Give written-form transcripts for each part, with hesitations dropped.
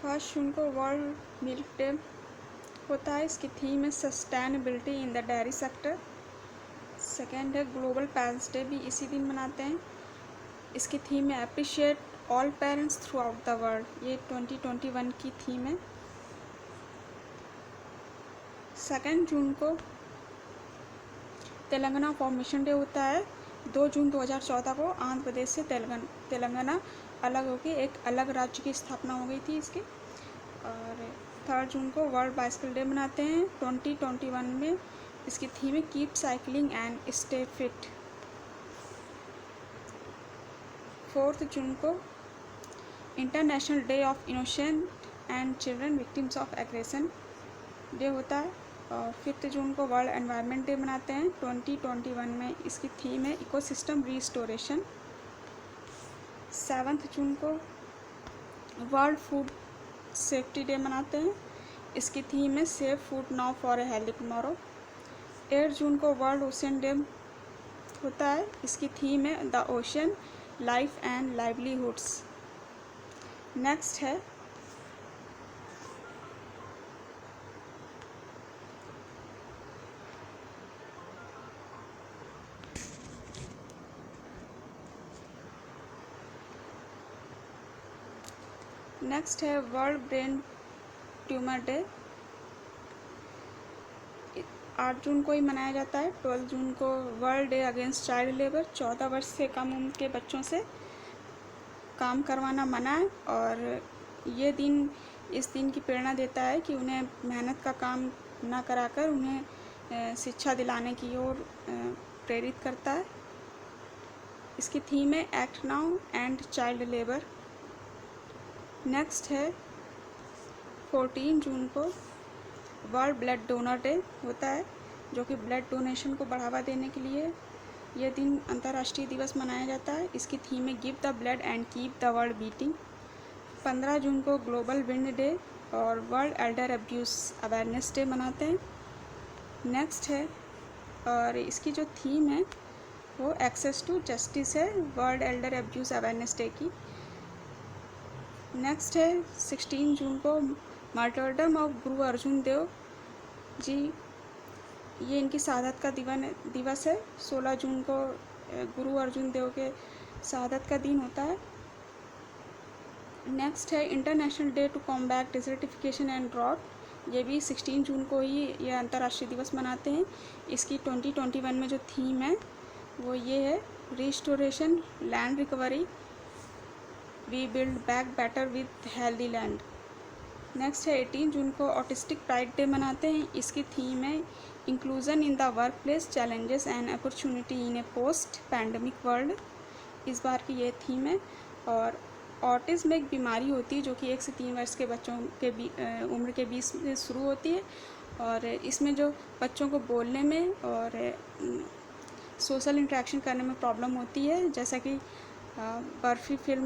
First June को world milk day होता है। इसकी थीम है sustainability in the dairy sector. Second है ग्लोबल पेरेंट्स डे, भी इसी दिन मनाते हैं। इसकी थीम है appreciate all parents through out the world. ये 2021 की थीम है। सेकेंड जून को तेलंगाना फॉर्मेशन डे होता है। 2 जून 2014 को आंध्र प्रदेश से तेलंगाना अलग होकर एक अलग राज्य की स्थापना हो गई थी इसकी। और 3 जून को वर्ल्ड बाइसिकल डे मनाते हैं 2021 में। इसकी थीम है keep cycling and stay fit. 4 जून को international day of innocent and children victims of aggression day होता है। और 5 जून को वर्ल्ड एनवायरनमेंट डे मनाते हैं 2021 में। इसकी थीम है इकोसिस्टम रिस्टोरेशन। 7 जून को वर्ल्ड फूड सेफ्टी डे मनाते हैं। इसकी थीम है safe food now for a healthy tomorrow. 8 जून को वर्ल्ड ओशन डे होता है। इसकी थीम है the ocean life and livelihoods. Next है वर्ल्ड ब्रेन ट्यूमर डे। 8 जून को ही मनाया जाता है। 12 जून को world day against child labour. 14 वर्ष से कम उम्र के बच्चों से काम करवाना मना है। और ये दिन इस दिन की प्रेरणा देता है कि उन्हें मेहनत का काम ना कराकर उन्हें शिक्षा दिलाने की ओर प्रेरित करता है। इसकी थीम है act now and child labour. Next है 14 जून को वर्ल्ड ब्लड डोनर डे होता है, जो कि ब्लड डोनेशन को बढ़ावा देने के लिए यह दिन अंतर्राष्ट्रीय दिवस मनाया जाता है। इसकी थीम है give the blood and keep the world beating. 15 जून को ग्लोबल विंड डे और world Elder abuse awareness day मनाते हैं। नेक्स्ट है, और इसकी जो थीम है वो एक्सेस टू जस्टिस है, world Elder abuse awareness day की। नेक्स्ट है 16 जून को मार्टरडम ऑफ गुरु अर्जुन देव जी, ये इनकी शहादत का दिवस है। 16 जून को गुरु अर्जुन देव के शहादत का दिन होता है। नेक्स्ट है international day to combat desertification and drought. ये भी 16 जून को ही ये अंतर्राष्ट्रीय दिवस मनाते हैं। इसकी 2021 में जो थीम है वो ये है restoration land recovery we build back better with healthy land. Next है 18 जून को ऑटिस्टिक प्राइड डे मनाते हैं। इसकी थीम है inclusion in the work place challenges and opportunity in A post pandemic world. इस बार की ये थीम है। और ऑटिज्म एक बीमारी होती है जो कि 1 से 3 वर्ष के बच्चों के उम्र के बीच में शुरू होती है। और इसमें जो बच्चों को बोलने में और सोशल इंटरेक्शन करने में प्रॉब्लम होती है, जैसा कि बर्फी फिल्म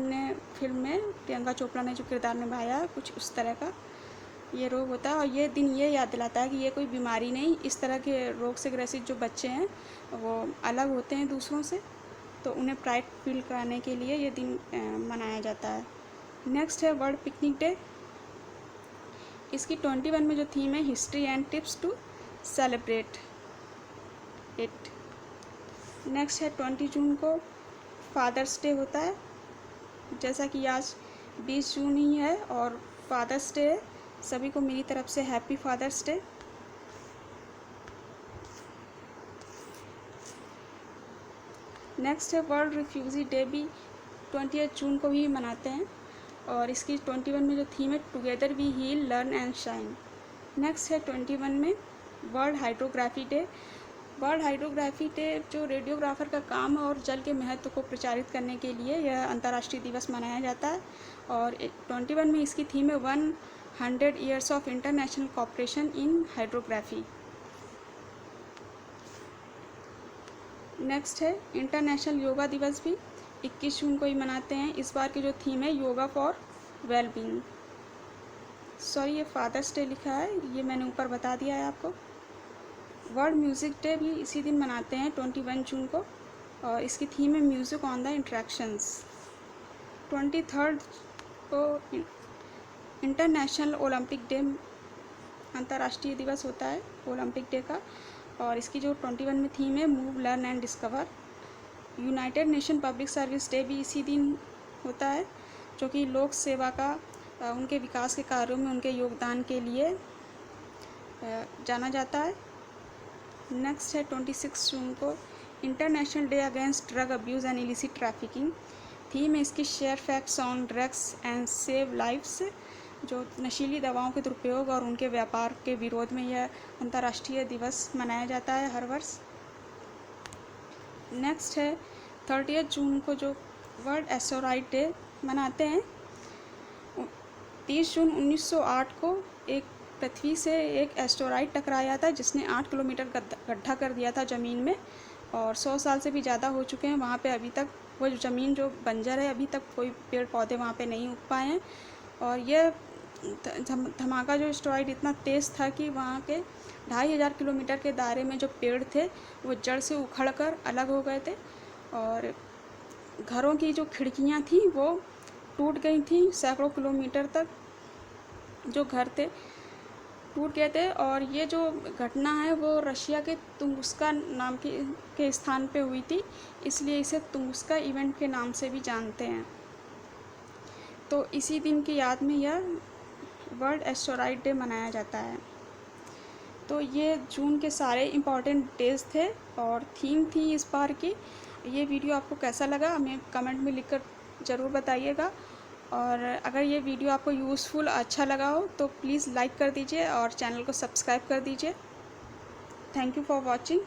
में प्रियंका चोपड़ा ने जो किरदार निभाया कुछ उस तरह का ये रोग होता है। और ये दिन ये याद दिलाता है कि ये कोई बीमारी नहीं, इस तरह के रोग से ग्रसित जो बच्चे हैं वो अलग होते हैं दूसरों से, तो उन्हें प्राइड फील कराने के लिए ये दिन मनाया जाता है। नेक्स्ट है वर्ल्ड पिकनिक डे। इसकी 21 में जो थीम है history and tips to celebrate it. Next है 20 जून को फादर्स डे होता है। जैसा कि आज 20 जून ही है और फादर्स डे है, सभी को मेरी तरफ से हैप्पी फादर्स डे। नेक्स्ट है वर्ल्ड रिफ्यूजी डे, भी 28 जून को ही मनाते हैं। और इसकी 21 में जो थीम है together we heal learn and shine. Next है 21 में world hydrography day. World hydrography day जो रेडियोग्राफर का काम है और जल के महत्व को प्रचारित करने के लिए यह अंतर्राष्ट्रीय दिवस मनाया जाता है। और 21 में इसकी थीम है 100 years of international cooperation in hydrography. Next है इंटरनेशनल योगा दिवस, भी 21 जून को ही मनाते हैं। इस बार की जो थीम है योगा फॉर वेलबींग। सॉरी, ये फादर्स डे लिखा है, ये मैंने ऊपर बता दिया है आपको। वर्ल्ड म्यूज़िक डे भी इसी दिन मनाते हैं 21 जून को। और इसकी थीम है म्यूज़िक ऑन द इंट्रैक्शंस। 23 को इंटरनेशनल ओलंपिक डे, अंतर्राष्ट्रीय दिवस होता है ओलंपिक डे का। और इसकी जो 21 में थीम है move learn and discover. United nation public service day भी इसी दिन होता है, जो कि लोक सेवा का उनके विकास के कार्यों में उनके योगदान के लिए जाना जाता है। नेक्स्ट है 26 जून को international day against drug abuse and illicit trafficking. Theme है इसकी share facts on drugs and save lifes. जो नशीली दवाओं के दुरुपयोग और उनके व्यापार के विरोध में यह अंतर्राष्ट्रीय दिवस मनाया जाता है हर वर्ष। नेक्स्ट है 30 जून को जो वर्ल्ड एस्टेरॉयड डे मनाते हैं। 30 जून 1908 को एक पृथ्वी से एक एस्टेरॉयड टकराया था जिसने 8 किलोमीटर गड्ढा कर दिया था ज़मीन में, और 100 साल से भी ज़्यादा हो चुके हैं वहाँ पे। अभी तक वो ज़मीन जो बंजर है, अभी तक कोई पेड़ पौधे वहाँ पे नहीं उग पाए हैं। और यह धमाका जो एस्टेरॉयड इतना तेज़ था कि वहाँ के 2500 किलोमीटर के दायरे में जो पेड़ थे वो जड़ से उखड़कर अलग हो गए थे, और घरों की जो खिड़कियाँ थी वो टूट गई थी। सैकड़ों किलोमीटर तक जो घर थे टूट गए थे। और ये जो घटना है वो रशिया के तुंगुस्का नाम के स्थान पे हुई थी, इसलिए इसे तुंगुस्का इवेंट के नाम से भी जानते हैं। तो इसी दिन की याद में यह वर्ल्ड एस्टेरॉयड डे मनाया जाता है। तो ये जून के सारे इम्पॉर्टेंट डेज थे और थीम थी इस बार की। ये वीडियो आपको कैसा लगा हमें कमेंट में लिखकर ज़रूर बताइएगा। और अगर ये वीडियो आपको यूज़फुल अच्छा लगा हो तो प्लीज़ लाइक कर दीजिए और चैनल को सब्सक्राइब कर दीजिए। Thank you for watching.